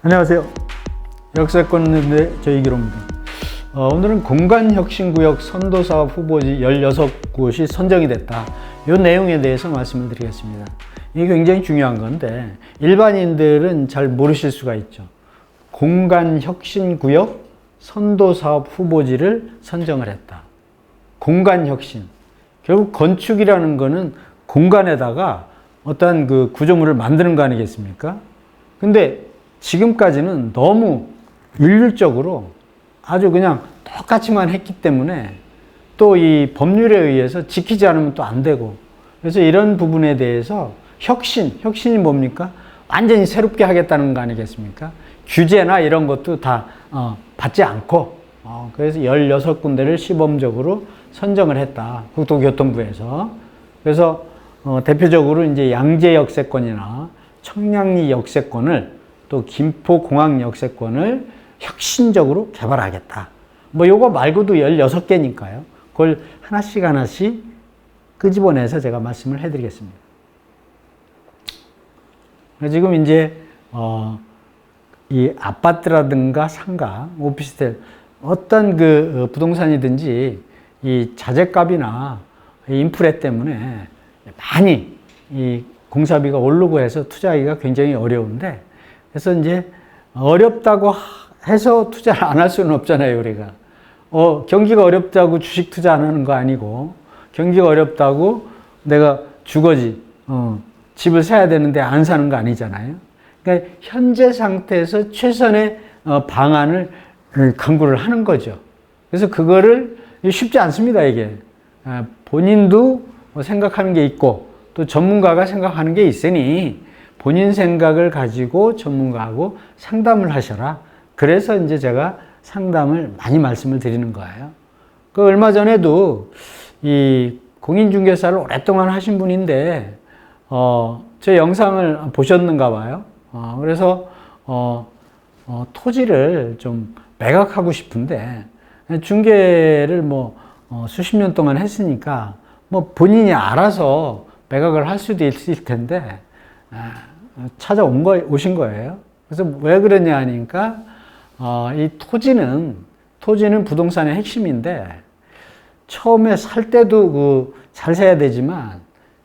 안녕하세요. 역세권의 저희기로입니다. 오늘은 공간혁신구역 선도사업 후보지 16곳이 선정이 됐다. 이 내용에 대해서 말씀을 드리겠습니다. 이게 굉장히 중요한 건데 일반인들은 잘 모르실 수가 있죠. 공간혁신구역 선도사업 후보지를 선정을 했다. 공간혁신. 결국 건축이라는 거는 공간에다가 어떠한 그 구조물을 만드는 거 아니겠습니까? 근데 지금까지는 너무 일률적으로 아주 그냥 똑같이만 했기 때문에 또 이 법률에 의해서 지키지 않으면 또 안 되고, 그래서 이런 부분에 대해서 혁신이 뭡니까? 완전히 새롭게 하겠다는 거 아니겠습니까? 규제나 이런 것도 다 받지 않고, 그래서 16군데를 시범적으로 선정을 했다. 국토교통부에서. 그래서 대표적으로 이제 양재 역세권이나 청량리 역세권을, 또 김포공항 역세권을 혁신적으로 개발하겠다. 뭐 요거 말고도 16개니까요. 그걸 하나씩 끄집어내서 제가 말씀을 해드리겠습니다. 지금 이제 이 아파트라든가 상가, 오피스텔, 어떤 그 부동산이든지 이 자재값이나 인프레 때문에 많이 이 공사비가 오르고 해서 투자하기가 굉장히 어려운데, 그래서 이제 어렵다고 해서 투자를 안 할 수는 없잖아요, 우리가. 경기가 어렵다고 주식 투자 안 하는 거 아니고, 경기가 어렵다고 내가 주거지, 집을 사야 되는데 안 사는 거 아니잖아요. 그러니까 현재 상태에서 최선의 방안을 강구를 하는 거죠. 그래서 그거를 쉽지 않습니다, 이게. 본인도 생각하는 게 있고, 또 전문가가 생각하는 게 있으니, 본인 생각을 가지고 전문가하고 상담을 하셔라. 그래서 이제 제가 상담을 많이 말씀을 드리는 거예요. 그 얼마 전에도 이 공인중개사를 오랫동안 하신 분인데, 제 영상을 보셨는가 봐요. 그래서, 토지를 좀 매각하고 싶은데, 중개를 뭐, 수십 년 동안 했으니까, 뭐 본인이 알아서 매각을 할 수도 있을 텐데, 오신 거예요. 그래서 왜 그러냐 하니까, 이 토지는 부동산의 핵심인데, 처음에 살 때도 잘 사야 되지만,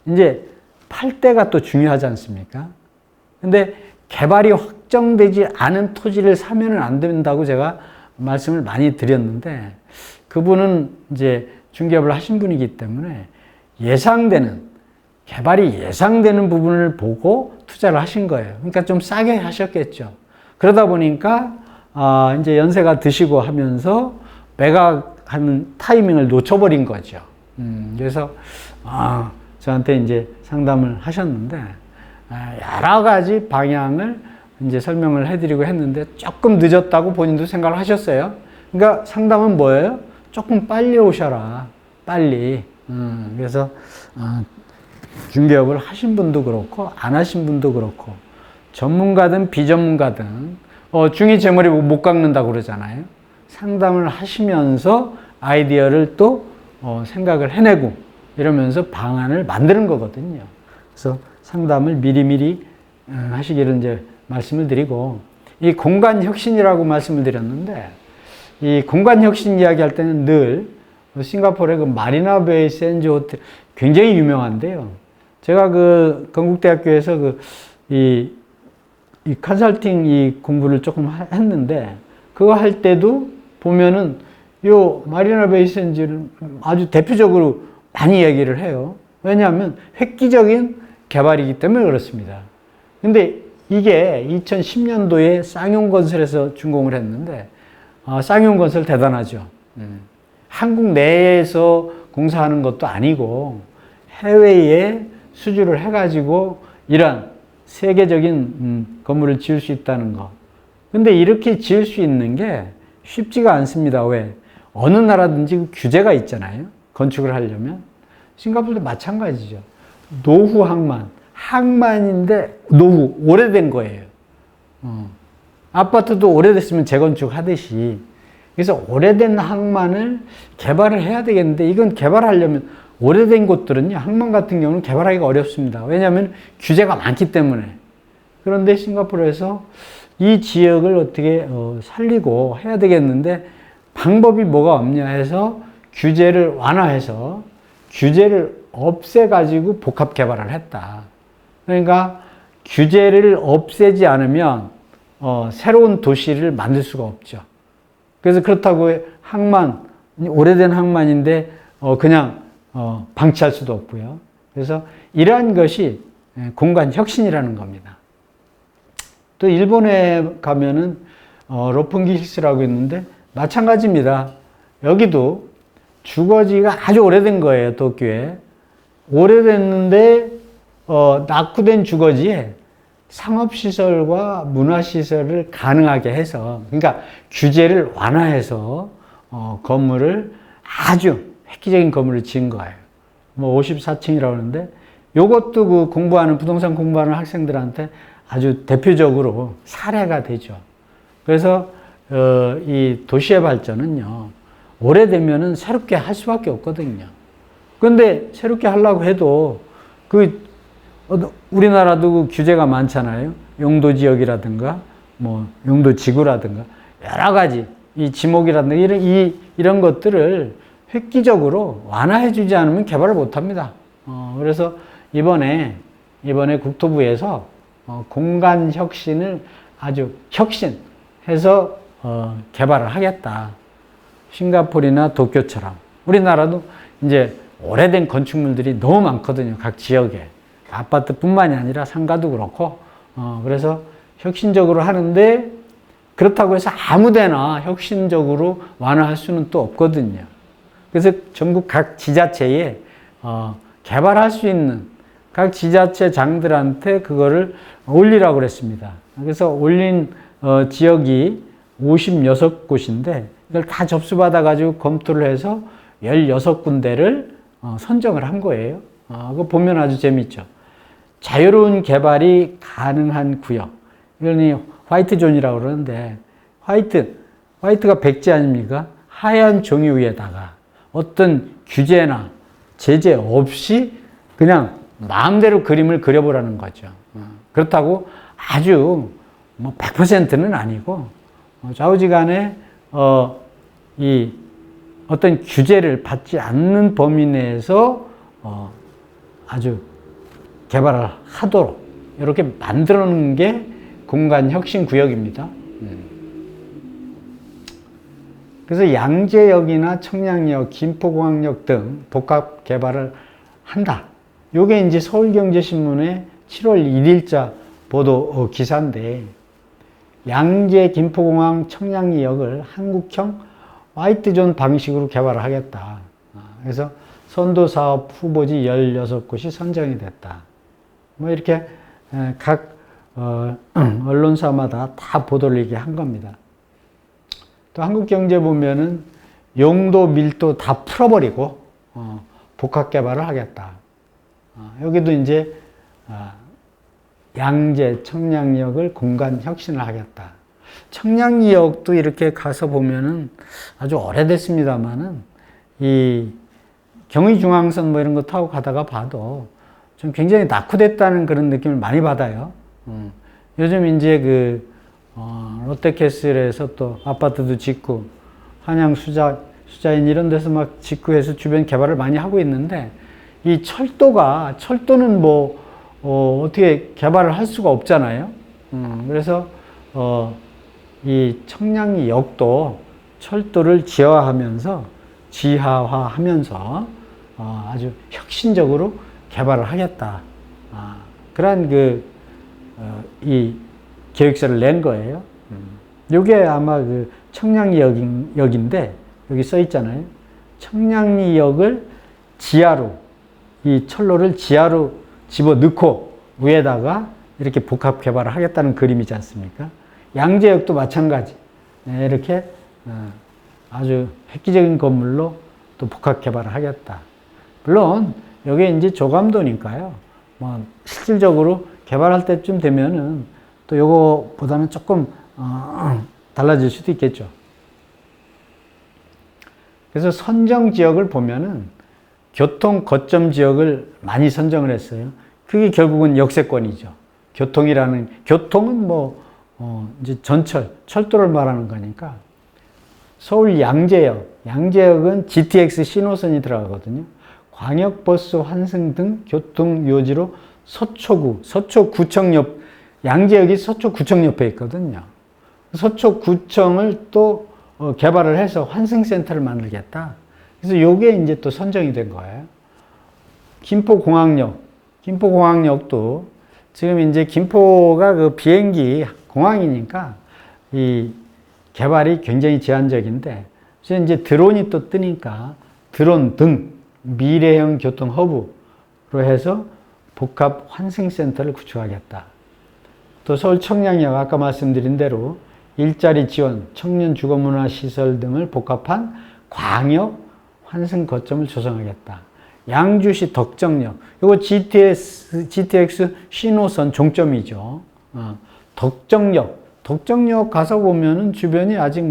이제 팔 때가 또 중요하지 않습니까? 근데 개발이 확정되지 않은 토지를 사면은 안 된다고 제가 말씀을 많이 드렸는데, 그분은 이제 중개업을 하신 분이기 때문에 개발이 예상되는 부분을 보고 투자를 하신 거예요. 그러니까 좀 싸게 하셨겠죠. 그러다 보니까 이제 연세가 드시고 하면서 매각하는 타이밍을 놓쳐버린 거죠. 그래서 저한테 이제 상담을 하셨는데, 여러 가지 방향을 이제 설명을 해드리고 했는데 조금 늦었다고 본인도 생각을 하셨어요. 그러니까 상담은 뭐예요? 조금 빨리 오셔라. 빨리. 그래서 중개업을 하신 분도 그렇고 안 하신 분도 그렇고, 전문가든 비전문가든 중이 제 머리 못 깎는다고 그러잖아요. 상담을 하시면서 아이디어를 또 생각을 해내고 이러면서 방안을 만드는 거거든요. 그래서 상담을 미리미리 하시기를 이제 말씀을 드리고, 이 공간혁신이라고 말씀을 드렸는데, 이 공간혁신 이야기할 때는 늘 싱가포르의 그 마리나베이 샌즈 호텔 굉장히 유명한데요. 제가 건국대학교에서 이 컨설팅 이 공부를 조금 했는데, 그거 할 때도 보면은 요 마리나베이 샌즈를 아주 대표적으로 많이 얘기를 해요. 왜냐하면 획기적인 개발이기 때문에 그렇습니다. 근데 이게 2010년도에 쌍용건설에서 준공을 했는데, 쌍용건설 대단하죠. 한국 내에서 공사하는 것도 아니고 해외에 수주를 해가지고 이런 세계적인 건물을 지을 수 있다는 것. 근데 이렇게 지을 수 있는 게 쉽지가 않습니다. 왜? 어느 나라든지 규제가 있잖아요. 건축을 하려면. 싱가포르도 마찬가지죠. 노후 항만인데 오래된 거예요. 아파트도 오래됐으면 재건축 하듯이. 그래서 오래된 항만을 개발을 해야 되겠는데, 이건 개발하려면 오래된 곳들은요, 항만 같은 경우는 개발하기가 어렵습니다. 왜냐하면 규제가 많기 때문에. 그런데 싱가포르에서 이 지역을 어떻게 살리고 해야 되겠는데 방법이 뭐가 없냐 해서 규제를 완화해서 규제를 없애가지고 복합 개발을 했다. 그러니까 규제를 없애지 않으면 새로운 도시를 만들 수가 없죠. 그래서 그렇다고 항만, 오래된 항만인데 그냥 방치할 수도 없고요. 그래서 이러한 것이 공간 혁신이라는 겁니다. 또 일본에 가면은 로풍기 힐스라고 있는데 마찬가지입니다. 여기도 주거지가 아주 오래된 거예요. 도쿄에. 오래됐는데 낙후된 주거지에 상업시설과 문화시설을 가능하게 해서, 그러니까 규제를 완화해서 건물을 아주 획기적인 건물을 지은 거예요. 뭐 54층이라고 하는데 요것도 그 부동산 공부하는 학생들한테 아주 대표적으로 사례가 되죠. 그래서 이 도시의 발전은요, 오래되면은 새롭게 할 수밖에 없거든요. 그런데 새롭게 하려고 해도 우리나라도 그 규제가 많잖아요. 용도 지역이라든가 뭐 용도 지구라든가 여러 가지 이 지목이라든가 이런 것들을 획기적으로 완화해 주지 않으면 개발을 못 합니다. 그래서 이번에 국토부에서 공간 혁신을 아주 혁신해서 개발을 하겠다. 싱가포르나 도쿄처럼. 우리나라도 이제 오래된 건축물들이 너무 많거든요. 각 지역에. 아파트뿐만이 아니라 상가도 그렇고. 그래서 혁신적으로 하는데 그렇다고 해서 아무데나 혁신적으로 완화할 수는 또 없거든요. 그래서 전국 각 지자체에 개발할 수 있는 각 지자체장들한테 그거를 올리라고 그랬습니다. 그래서 올린 지역이 56곳인데 이걸 다 접수받아가지고 검토를 해서 16군데를 선정을 한 거예요. 그거 보면 아주 재밌죠. 자유로운 개발이 가능한 구역. 이걸 화이트 존이라고 그러는데, 화이트가 백지 아닙니까? 하얀 종이 위에다가 어떤 규제나 제재 없이 그냥 마음대로 그림을 그려보라는 거죠. 그렇다고 아주 뭐 100%는 아니고, 좌우지간에 이 어떤 규제를 받지 않는 범위 내에서 아주 개발을 하도록 이렇게 만들어 놓은 게 공간 혁신 구역입니다. 그래서 양재역이나 청량역, 김포공항역 등 복합 개발을 한다. 요게 이제 서울경제신문의 7월 1일자 보도 기사인데, 양재, 김포공항, 청량리역을 한국형 화이트존 방식으로 개발을 하겠다. 그래서 선도사업 후보지 16곳이 선정이 됐다. 뭐 이렇게 각 언론사마다 다 보도를 이렇게 한 겁니다. 또 한국경제 보면은 용도, 밀도 다 풀어버리고 복합 개발을 하겠다. 여기도 이제 양재, 청량리역을 공간 혁신을 하겠다. 청량리역도 이렇게 가서 보면은 아주 오래됐습니다만은 이 경의중앙선 뭐 이런 거 타고 가다가 봐도 좀 굉장히 낙후됐다는 그런 느낌을 많이 받아요. 요즘 이제 롯데캐슬에서 또 아파트도 짓고 한양 수자인 이런 데서 막 짓고 해서 주변 개발을 많이 하고 있는데, 이 철도는 뭐 어떻게 개발을 할 수가 없잖아요. 그래서 이 청량리역도 철도를 지하화하면서 아주 혁신적으로 개발을 하겠다. 그런 이 계획서를 낸 거예요. 요게 아마 그 청량리역인데 여기 써 있잖아요. 청량리역을 지하로, 이 철로를 지하로 집어넣고 위에다가 이렇게 복합 개발을 하겠다는 그림이지 않습니까? 양재역도 마찬가지. 이렇게 아주 획기적인 건물로 또 복합 개발을 하겠다. 물론 여기 이제 조감도니까요. 뭐 실질적으로 개발할 때쯤 되면은 또 요거보다는 조금 달라질 수도 있겠죠. 그래서 선정 지역을 보면은 교통 거점 지역을 많이 선정을 했어요. 그게 결국은 역세권이죠. 교통은 뭐 이제 철도를 말하는 거니까 서울 양재역은 GTX 신호선이 들어가거든요. 광역버스 환승 등 교통요지로 서초구청 양재역이 서초구청 옆에 있거든요. 서초구청을 또 개발을 해서 환승센터를 만들겠다. 그래서 요게 이제 또 선정이 된 거예요. 김포공항역도 지금 이제 김포가 그 비행기 공항이니까 이 개발이 굉장히 제한적인데, 그래서 이제 드론이 또 뜨니까 드론 등 미래형 교통 허브로 해서 복합 환승센터를 구축하겠다. 또 서울 청량역 아까 말씀드린 대로 일자리 지원, 청년 주거문화 시설 등을 복합한 광역 환승 거점을 조성하겠다. 양주시 덕정역, 이거 GTX 신호선 종점이죠. 덕정역 가서 보면은 주변이 아직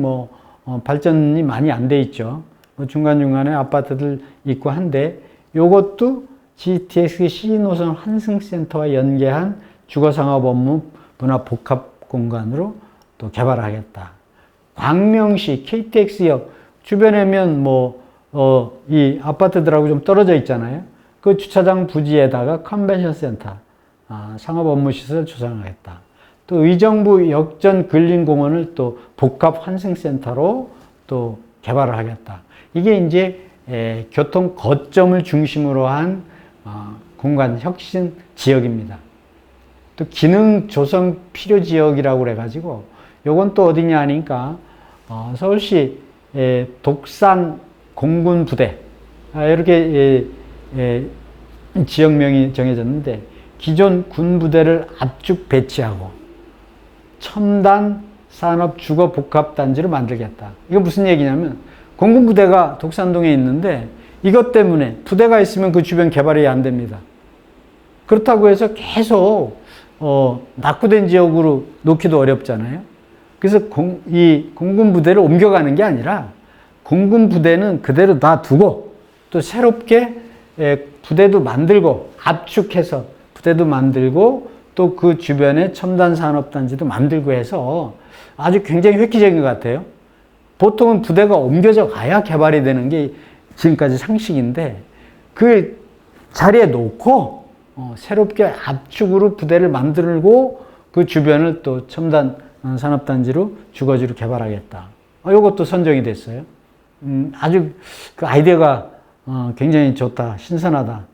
발전이 많이 안 돼 있죠. 중간중간에 아파트들 있고 한데, 요것도 GTX 신호선 환승센터와 연계한 주거상업 업무 문화 복합 공간으로 또 개발하겠다. 광명시 KTX역 주변에면 이 아파트들하고 좀 떨어져 있잖아요. 그 주차장 부지에다가 컨벤션 센터, 상업 업무 시설 조성하겠다. 또 의정부 역전 근린공원을 또 복합 환승센터로 또 개발을 하겠다. 이게 이제 교통 거점을 중심으로 한 공간 혁신 지역입니다. 또 기능 조성 필요 지역이라고 그래가지고 요건 또 어디냐 하니까 서울시 독산 공군 부대, 이렇게 지역명이 정해졌는데, 기존 군 부대를 압축 배치하고 첨단 산업 주거 복합 단지로 만들겠다. 이거 무슨 얘기냐면, 공군 부대가 독산동에 있는데 이것 때문에 부대가 있으면 그 주변 개발이 안 됩니다. 그렇다고 해서 계속 낙후된 지역으로 놓기도 어렵잖아요. 그래서 이 공군 부대를 옮겨가는 게 아니라 공군 부대는 그대로 놔두고 또 새롭게 부대도 만들고 압축해서 부대도 만들고 또 그 주변에 첨단 산업단지도 만들고 해서 아주 굉장히 획기적인 것 같아요. 보통은 부대가 옮겨져 가야 개발이 되는 게 지금까지 상식인데, 그 자리에 놓고 새롭게 압축으로 부대를 만들고 그 주변을 또 첨단 산업단지로 주거지로 개발하겠다. 이것도 선정이 됐어요. 아주 그 아이디어가 굉장히 좋다, 신선하다,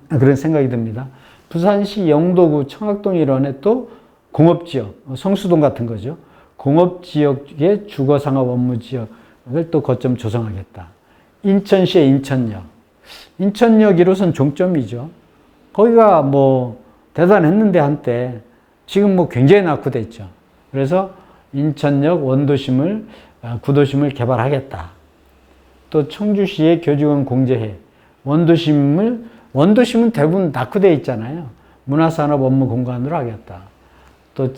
그런 생각이 듭니다. 부산시 영도구 청학동 일원에 또 공업지역, 성수동 같은 거죠. 공업지역의 주거상업 업무지역을 또 거점 조성하겠다. 인천시의 인천역 1호선 종점이죠. 거기가 대단했는데 한때, 지금 굉장히 낙후됐죠. 그래서 인천역 구도심을 개발하겠다. 또 청주시의 교직원 공제해, 원도심은 대부분 낙후되어 있잖아요. 문화산업 업무 공간으로 하겠다. 또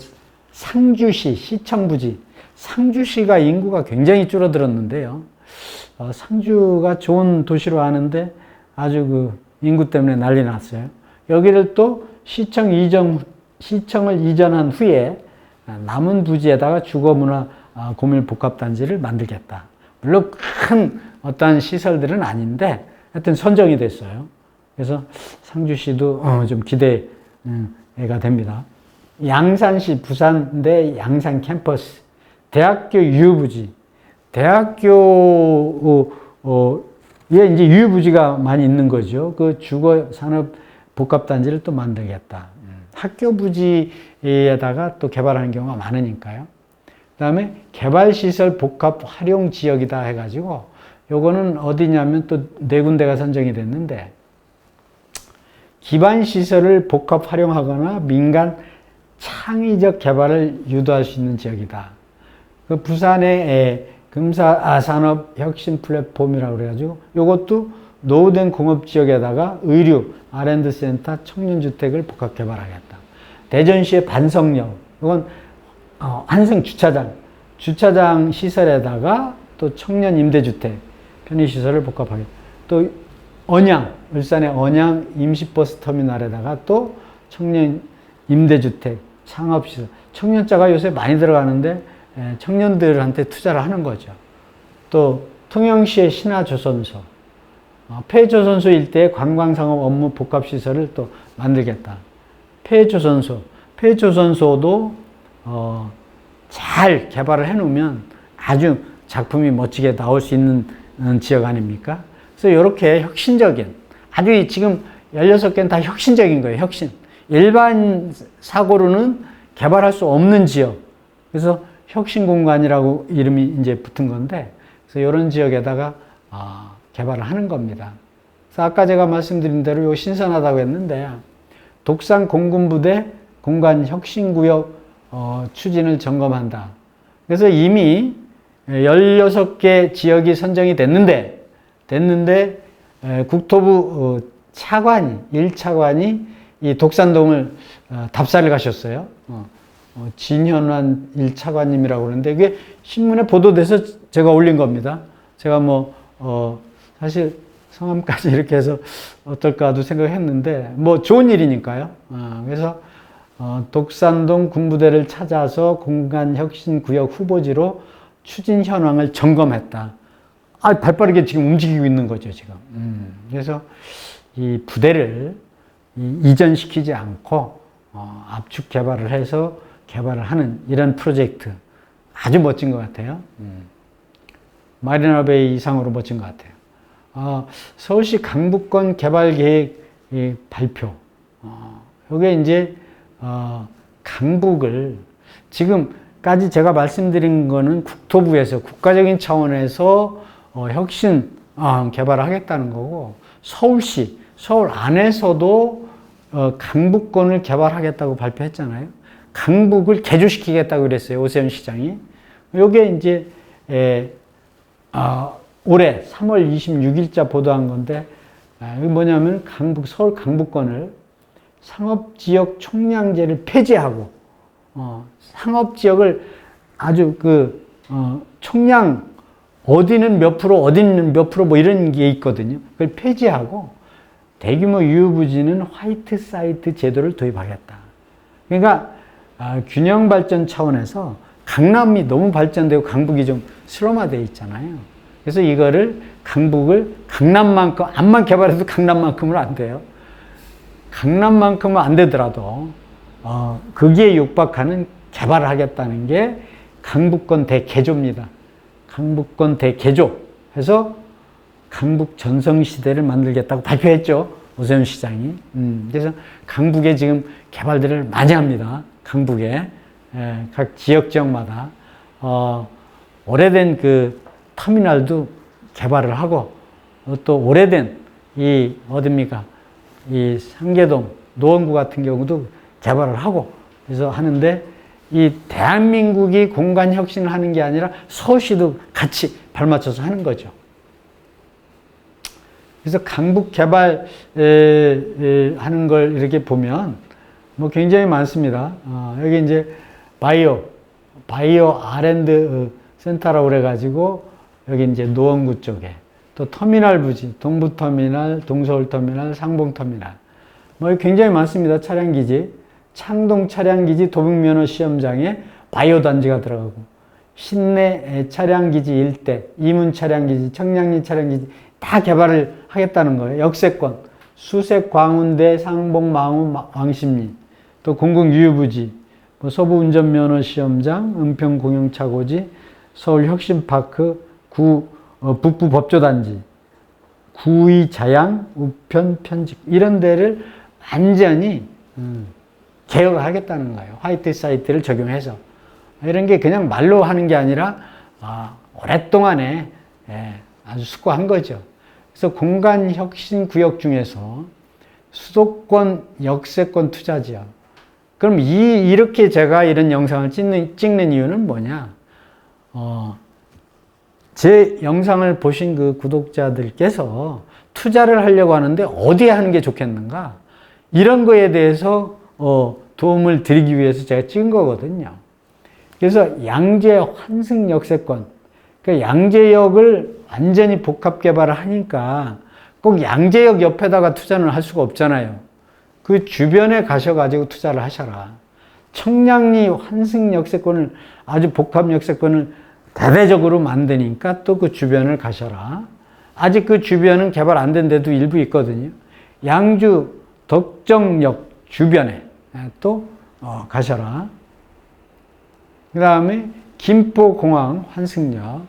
상주시 시청부지, 상주시가 인구가 굉장히 줄어들었는데요. 상주가 좋은 도시로 아는데 아주 그 인구 때문에 난리 났어요. 여기를 또 시청을 이전한 후에 남은 부지에다가 주거문화 고밀 복합단지를 만들겠다. 물론 큰 어떠한 시설들은 아닌데 하여튼 선정이 됐어요. 그래서 상주시도 좀 기대가 됩니다. 양산시 부산대 양산 캠퍼스, 대학교 유휴부지, 대학교에 이제 유휴부지가 많이 있는 거죠. 그 주거산업 복합단지를 또 만들겠다. 학교 부지에다가 또 개발하는 경우가 많으니까요. 그 다음에 개발시설 복합 활용 지역이다 해가지고, 요거는 어디냐면 또 네 군데가 선정이 됐는데, 기반시설을 복합 활용하거나 민간 창의적 개발을 유도할 수 있는 지역이다. 그 부산의 금사산업 혁신 플랫폼이라고 그래가지고, 요것도 노후된 공업지역에다가 의류, R&D 센터, 청년주택을 복합 개발하겠다. 대전시의 반석역, 이건 한승 주차장 시설에다가 또 청년 임대주택, 편의시설을 복합하겠다. 또 울산의 언양 임시버스 터미널에다가 또 청년 임대주택, 창업시설, 청년자가 요새 많이 들어가는데 청년들한테 투자를 하는 거죠. 또 통영시의 신화조선소, 폐조선소 일대의 관광상업 업무 복합시설을 또 만들겠다. 폐조선소도 잘 개발을 해놓으면 아주 작품이 멋지게 나올 수 있는 지역 아닙니까? 그래서 이렇게 혁신적인, 아주 지금 16개는 다 혁신적인 거예요, 혁신. 일반 사고로는 개발할 수 없는 지역. 그래서 혁신공간이라고 이름이 이제 붙은 건데, 그래서 이런 지역에다가 개발을 하는 겁니다. 그래서 아까 제가 말씀드린 대로 요 신선하다고 했는데, 독산 공군부대 공간 혁신구역 추진을 점검한다. 그래서 이미 16개 지역이 선정이 됐는데 국토부 차관이, 1차관이 이 독산동을 답사를 가셨어요. 진현환 1차관님이라고 그러는데 그게 신문에 보도돼서 제가 올린 겁니다. 제가 사실 성함까지 이렇게 해서 어떨까도 생각했는데 좋은 일이니까요. 그래서 독산동 군부대를 찾아서 공간혁신구역 후보지로 추진 현황을 점검했다. 발빠르게 지금 움직이고 있는 거죠, 지금. 그래서 이 부대를 이전시키지 않고 압축 개발을 해서 개발을 하는 이런 프로젝트 아주 멋진 것 같아요. 마리나베이 이상으로 멋진 것 같아요. 서울시 강북권 개발 계획 발표. 이게 이제 강북을 지금까지 제가 말씀드린 거는 국토부에서 국가적인 차원에서 혁신 개발을 하겠다는 거고, 서울 안에서도 강북권을 개발하겠다고 발표했잖아요. 강북을 개조시키겠다고 그랬어요, 오세훈 시장이. 요게 이제 올해 3월 26일자 보도한 건데, 이게 뭐냐면 서울 강북권을 상업지역 총량제를 폐지하고, 상업지역을 아주 총량, 어디는 몇 프로, 어디는 몇 프로 이런 게 있거든요. 그걸 폐지하고, 대규모 유휴부지는 화이트 사이트 제도를 도입하겠다. 그러니까, 균형 발전 차원에서 강남이 너무 발전되고 강북이 좀 슬럼화되어 있잖아요. 그래서 이거를 강북을 강남만큼, 암만 개발해도 강남만큼은 안 돼요. 강남만큼은 안 되더라도 거기에 육박하는 개발을 하겠다는 게 강북권 대개조입니다. 강북권 대개조 해서 강북 전성시대를 만들겠다고 발표했죠, 오세훈 시장이. 그래서 강북에 지금 개발들을 많이 합니다. 강북에 각 지역마다 오래된 터미널도 개발을 하고, 또 오래된 어딥니까? 이 상계동, 노원구 같은 경우도 개발을 하고, 그래서 하는데, 이 대한민국이 공간 혁신을 하는 게 아니라 서울시도 같이 발맞춰서 하는 거죠. 그래서 강북 개발 하는 걸 이렇게 보면 굉장히 많습니다. 여기 이제 바이오 R&D 센터라고 그래가지고 여기 이제 노원구 쪽에 또 터미널 부지, 동부터미널, 동서울터미널, 상봉터미널 굉장히 많습니다. 차량기지, 창동 차량기지 도봉면허 시험장에 바이오 단지가 들어가고, 신내 차량기지 일대, 이문 차량기지, 청량리 차량기지 다 개발을 하겠다는 거예요. 역세권, 수색, 광운대, 상봉, 망우, 왕십리, 또 공공 유휴부지, 서부 운전면허 시험장, 은평 공영차고지, 서울 혁신파크, 북부 법조단지, 구의 자양, 우편 편집 이런 데를 완전히 개혁을 하겠다는 거예요. 화이트 사이트를 적용해서. 이런 게 그냥 말로 하는 게 아니라 오랫동안에 아주 숙고한 거죠. 그래서 공간 혁신 구역 중에서 수도권 역세권 투자 지역. 그럼 이렇게 제가 이런 영상을 찍는 이유는 뭐냐? 제 영상을 보신 구독자들께서 투자를 하려고 하는데 어디에 하는 게 좋겠는가? 이런 거에 대해서 도움을 드리기 위해서 제가 찍은 거거든요. 그래서 양재 환승 역세권, 그러니까 양재역을 완전히 복합 개발을 하니까 꼭 양재역 옆에다가 투자는 할 수가 없잖아요. 그 주변에 가셔가지고 투자를 하셔라. 청량리 환승 역세권을 아주 복합 역세권을 대대적으로 만드니까 또 그 주변을 가셔라. 아직 그 주변은 개발 안 된 데도 일부 있거든요. 양주 덕정역 주변에 또 가셔라. 그 다음에 김포공항 환승역.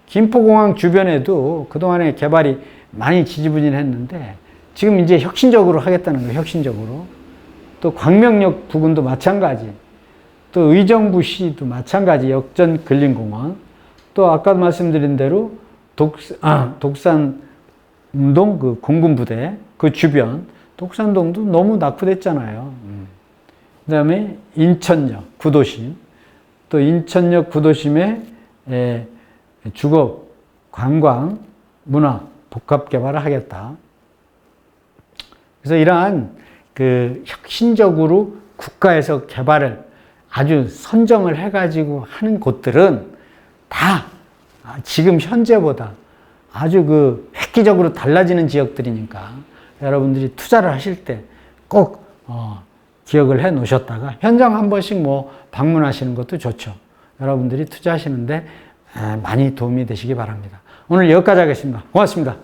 김포공항 주변에도 그동안에 개발이 많이 지지부진했는데 지금 이제 혁신적으로 하겠다는 거예요. 혁신적으로. 또 광명역 부근도 마찬가지. 또 의정부시도 마찬가지. 역전 근린공원. 또 아까 말씀드린 대로 독산동 그 공군부대 그 주변 독산동도 너무 낙후됐잖아요. 그 다음에 인천역 구도심. 또 인천역 구도심에 주거, 관광, 문화, 복합 개발을 하겠다. 그래서 이러한 그 혁신적으로 국가에서 개발을 아주 선정을 해가지고 하는 곳들은 다 지금 현재보다 아주 그 획기적으로 달라지는 지역들이니까 여러분들이 투자를 하실 때 꼭 기억을 해 놓으셨다가 현장 한 번씩 뭐 방문하시는 것도 좋죠. 여러분들이 투자하시는데 많이 도움이 되시기 바랍니다. 오늘 여기까지 하겠습니다. 고맙습니다.